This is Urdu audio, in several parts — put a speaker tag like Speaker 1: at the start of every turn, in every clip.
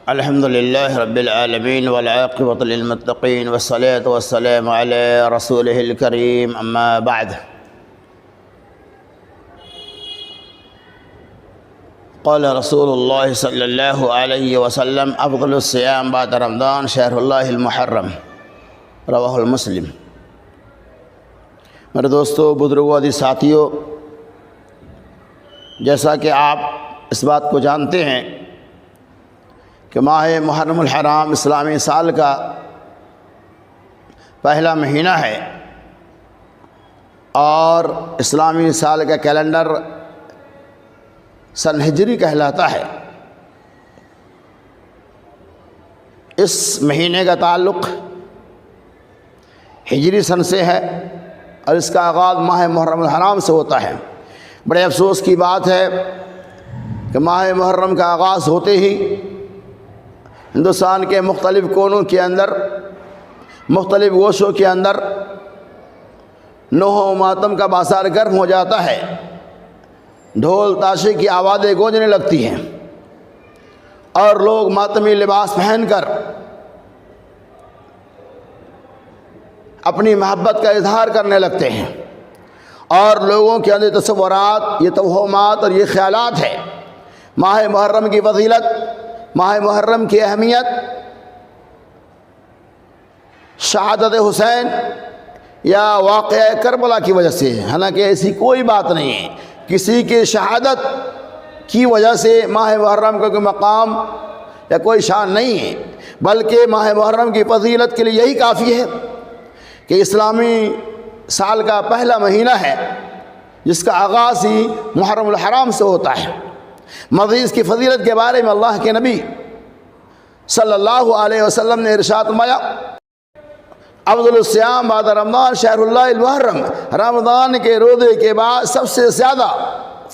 Speaker 1: الحمد لله رب العالمين والعاقبة للمتقين والصلاة والسلام على رسوله الكريم أما بعد قال رسول الله صلى الله عليه وسلم أفضل الصيام بعد رمضان شهر الله المحرم رواہ المسلم۔ میرے دوستو، بزرگوں، عزیز ساتھیوں، جیسا کہ آپ اس بات کو جانتے ہیں کہ ماہ محرم الحرام اسلامی سال کا پہلا مہینہ ہے اور اسلامی سال کا کیلنڈر سن ہجری کہلاتا ہے۔ اس مہینے کا تعلق ہجری سن سے ہے اور اس کا آغاز ماہ محرم الحرام سے ہوتا ہے۔ بڑے افسوس کی بات ہے کہ ماہ محرم کا آغاز ہوتے ہی ہندوستان کے مختلف کونوں کے اندر، مختلف گوشوں کے اندر نوح و ماتم کا بازار گرم ہو جاتا ہے، ڈھول تاشے کی آوازیں گونجنے لگتی ہیں اور لوگ ماتمی لباس پہن کر اپنی محبت کا اظہار کرنے لگتے ہیں اور لوگوں کے اندر تصورات، یہ توہمات اور یہ خیالات ہے۔ ماہ محرم کی فضیلت، ماہ محرم کی اہمیت شہادت حسین یا واقعہ کربلا کی وجہ سے ہے، حالانکہ ایسی کوئی بات نہیں ہے۔ کسی کی شہادت کی وجہ سے ماہ محرم کا کوئی مقام یا کوئی شان نہیں ہے، بلکہ ماہ محرم کی فضیلت کے لیے یہی کافی ہے کہ اسلامی سال کا پہلا مہینہ ہے جس کا آغاز ہی محرم الحرام سے ہوتا ہے۔ مزید اس کی فضیلت کے بارے میں اللہ کے نبی صلی اللہ علیہ وسلم نے ارشاد فرمایا، افضل الصیام بعد رمضان شہر اللہ المحرم، رمضان کے روزے کے بعد سب سے زیادہ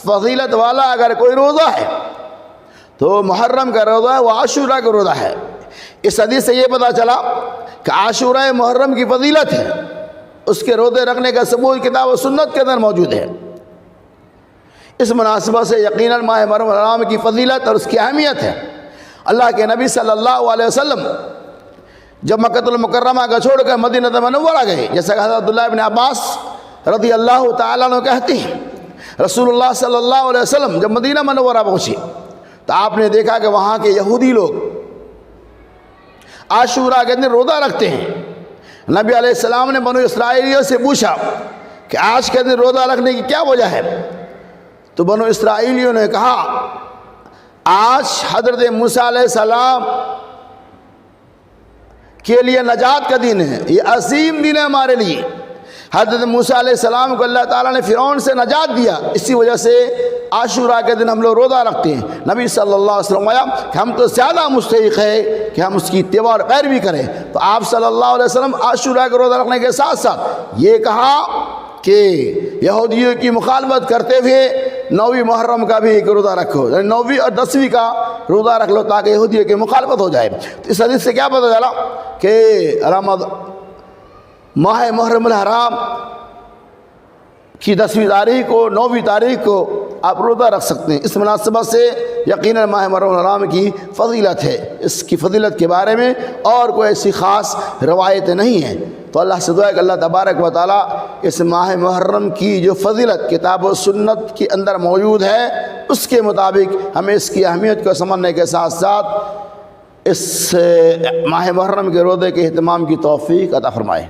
Speaker 1: فضیلت والا اگر کوئی روزہ ہے تو محرم کا روزہ ہے، وہ عاشورہ کا روزہ ہے۔ اس حدیث سے یہ پتہ چلا کہ عاشورہ محرم کی فضیلت ہے، اس کے روزے رکھنے کا ثبوت کتاب و سنت کے اندر موجود ہے۔ اس مناسبت سے یقیناً ماہ محرم الحرام کی فضیلت اور اس کی اہمیت ہے۔ اللہ کے نبی صلی اللہ علیہ وسلم جب مکہ المکرمہ کا چھوڑ کر مدینہ منورہ گئے، جیسا کہ حضرت عبداللہ ابن عباس رضی اللہ تعالیٰ عنہ کہتے ہیں، رسول اللہ صلی اللہ علیہ وسلم جب مدینہ منورہ پہنچے تو آپ نے دیکھا کہ وہاں کے یہودی لوگ عاشورہ کے دن روزہ رکھتے ہیں۔ نبی علیہ السلام نے بنو اسرائیلیوں سے پوچھا کہ آج کے دن روزہ رکھنے کی کیا وجہ ہے؟ تو بنو اسرائیلیوں نے کہا، آج حضرت موسیٰ علیہ السلام کے لیے نجات کا دن ہے، یہ عظیم دن ہے ہمارے لیے۔ حضرت موسیٰ علیہ السلام کو اللہ تعالیٰ نے فرعون سے نجات دیا، اسی وجہ سے عاشورہ کے دن ہم لوگ روزہ رکھتے ہیں۔ نبی صلی اللہ علیہ وسلم آیا کہ ہم تو زیادہ مستحق ہے کہ ہم اس کی اتباع اور پیروی کریں، تو آپ صلی اللہ علیہ وسلم عاشورہ کا روزہ رکھنے کے ساتھ ساتھ یہ کہا کہ یہودیوں کی مخالفت کرتے ہوئے 9ویں محرم کا بھی ایک روزہ رکھو، یعنی 9ویں اور 10ویں کا روزہ رکھ لو تاکہ یہودیوں کی مخالفت ہو جائے۔ تو اس حدیث سے کیا پتہ چلا کہ ماہ محرم الحرام کی 10ویں تاریخ کو، 9ویں تاریخ کو آپ روزہ رکھ سکتے ہیں۔ اس مناسبت سے یقیناً ماہ محرم الحرام کی فضیلت ہے، اس کی فضیلت کے بارے میں اور کوئی ایسی خاص روایتیں نہیں ہیں۔ تو اللہ سے دعا ہے کہ اللہ تبارک و تعالیٰ اس ماہ محرم کی جو فضیلت کتاب و سنت کے اندر موجود ہے اس کے مطابق ہمیں اس کی اہمیت کو سمجھنے کے ساتھ ساتھ اس ماہ محرم کے روزے کے اہتمام کی توفیق عطا فرمائے۔